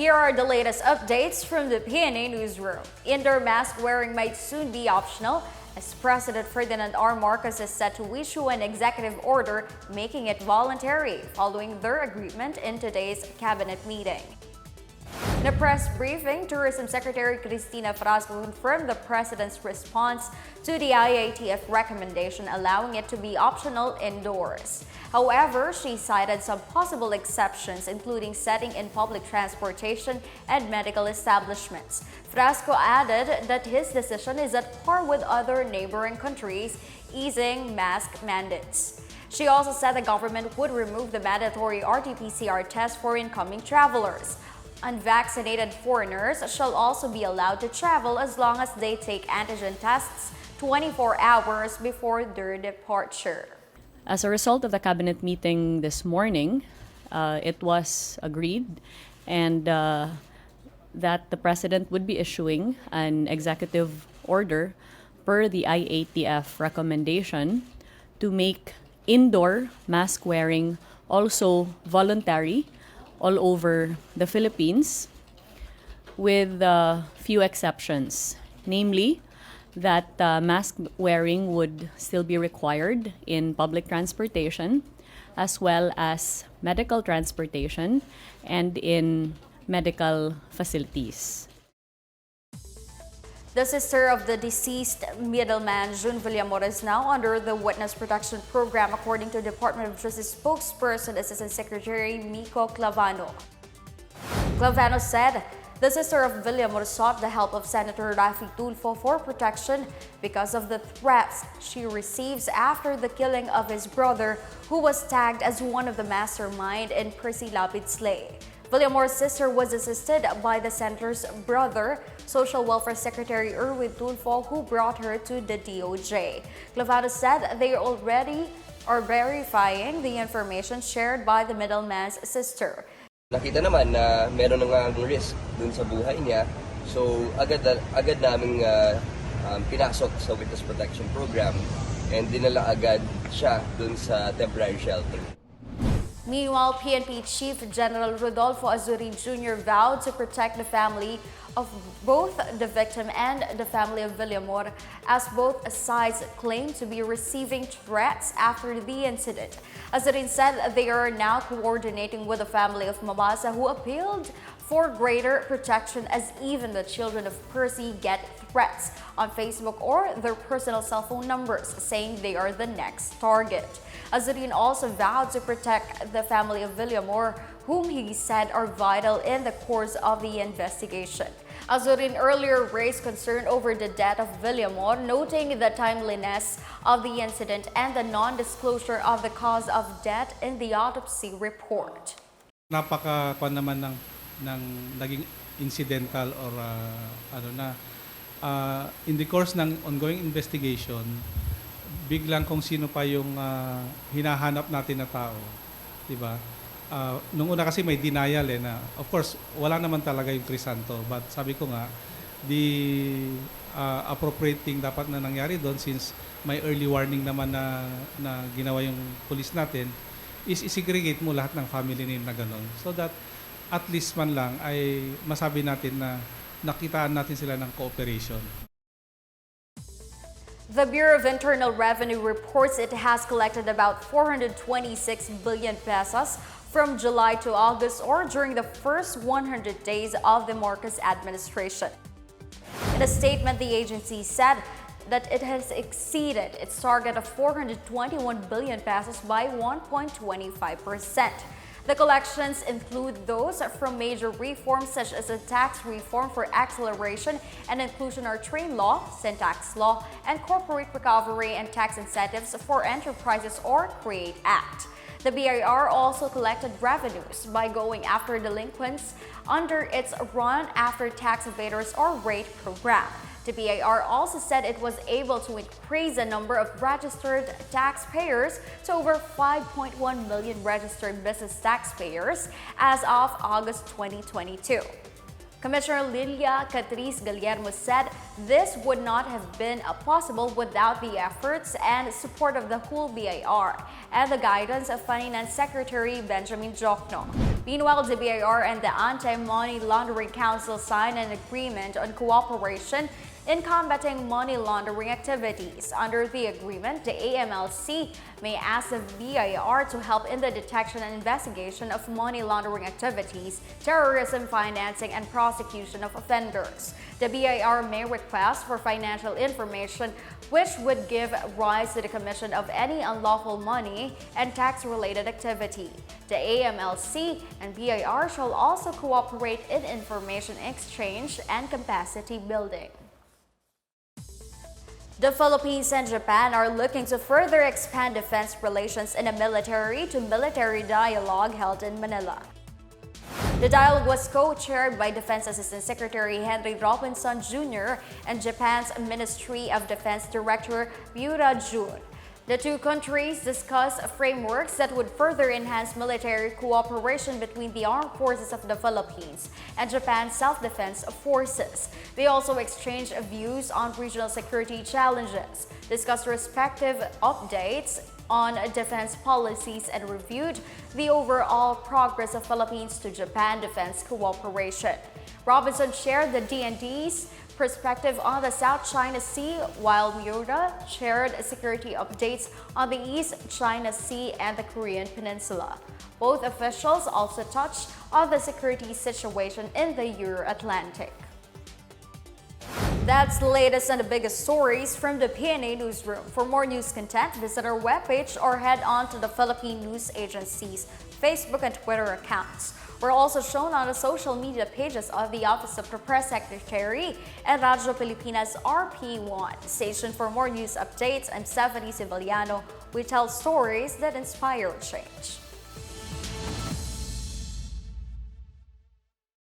Here are the latest updates from the Pna Newsroom. Indoor mask wearing might soon be optional, as President Ferdinand R. Marcos is set to issue an executive order making it voluntary following their agreement in today's cabinet meeting. In a press briefing, Tourism Secretary Cristina Frasco confirmed the President's response to the IATF recommendation allowing it to be optional indoors. However, she cited some possible exceptions, including setting in public transportation and medical establishments. Frasco added that his decision is at par with other neighboring countries easing mask mandates. She also said the government would remove the mandatory RT-PCR test for incoming travelers. Unvaccinated foreigners shall also be allowed to travel as long as they take antigen tests 24 hours before their departure. As a result of the cabinet meeting this morning, it was agreed and that the President would be issuing an executive order per the IATF recommendation to make indoor mask wearing also voluntary all over the Philippines, with few exceptions, namely that mask wearing would still be required in public transportation as well as medical transportation and in medical facilities. The sister of the deceased middleman, June Villamor, is now under the Witness Protection Program, according to Department of Justice spokesperson Assistant Secretary Miko Clavano. Clavano said the sister of Villamor sought the help of Senator Rafi Tulfo for protection because of the threats she receives after the killing of his brother, who was tagged as one of the mastermind in Percy Lapid slay. Villamor's sister was assisted by the senator's brother, Social Welfare Secretary Erwin Tulfo, who brought her to the DOJ. Clavado said they already are verifying the information shared by the middleman's sister. Nakita naman na meron ng risk dun sa buhay niya, so agad naming pinasok sa Witness Protection Program and dinala agad siya dun sa temporary shelter. Meanwhile, PNP Chief General Rodolfo Azuri Jr. vowed to protect the family of both the victim and the family of Villamor, as both sides claim to be receiving threats after the incident. Azuri said they are now coordinating with the family of Mabasa, who appealed for greater protection, as even the children of Percy get threats on Facebook or their personal cell phone numbers, saying they are the next target. Azurin also vowed to protect the family of Villamor, whom he said are vital in the course of the investigation. Azurin earlier raised concern over the death of Villamor, noting the timeliness of the incident and the non-disclosure of the cause of death in the autopsy report. Napaka-kwan naman ng naging incidental or in the course ng ongoing investigation, biglang kung sino pa yung hinahanap natin na tao, di ba? Nung una kasi may denial na of course wala naman talaga yung Crisanto, but sabi ko nga the appropriate thing dapat na nangyari doon, since may early warning naman na ginawa yung police natin, is isegregate mo lahat ng family name na gano'n, so that at least man lang ay masabi natin na nakitaan natin sila ng cooperation. The Bureau of Internal Revenue reports it has collected about 426 billion pesos from July to August, or during the first 100 days of the Marcos administration. In a statement, the agency said that it has exceeded its target of 421 billion pesos by 1.25%. The collections include those from major reforms such as the tax reform for acceleration and inclusion or train law, syntax law, and corporate recovery and tax incentives for enterprises or CREATE Act. The BIR also collected revenues by going after delinquents under its Run After Tax Evaders or RATE program. The BIR also said it was able to increase the number of registered taxpayers to over 5.1 million registered business taxpayers as of August 2022. Commissioner Lilia Catrice Guillermo said this would not have been possible without the efforts and support of the whole BIR and the guidance of Finance Secretary Benjamin Jokno. Meanwhile, the BIR and the Anti-Money Laundering Council signed an agreement on cooperation in combating money laundering activities. Under the agreement, the AMLC may ask the BIR to help in the detection and investigation of money laundering activities, terrorism financing, and prosecution of offenders. The BIR may request for financial information which would give rise to the commission of any unlawful money and tax-related activity. The AMLC and BIR shall also cooperate in information exchange and capacity building. The Philippines and Japan are looking to further expand defense relations in a military-to-military dialogue held in Manila. The dialogue was co-chaired by Defense Assistant Secretary Henry Robinson Jr. and Japan's Ministry of Defense Director Miura Jun. The two countries discussed frameworks that would further enhance military cooperation between the armed forces of the Philippines and Japan's self-defense forces. They also exchanged views on regional security challenges, discussed respective updates on defense policies, and reviewed the overall progress of Philippines to Japan defense cooperation. Robinson shared the DND's perspective on the South China Sea, while Miura shared security updates on the East China Sea and the Korean Peninsula. Both officials also touched on the security situation in the Euro-Atlantic. That's the latest and the biggest stories from the Pna Newsroom. For more news content, visit our webpage or head on to the Philippine News Agency's Facebook and Twitter accounts. We're also shown on the social media pages of the Office of the Press Secretary and Radyo Pilipinas RP1 station. For more news updates, I'm Stephanie Civiliano. We tell stories that inspire change.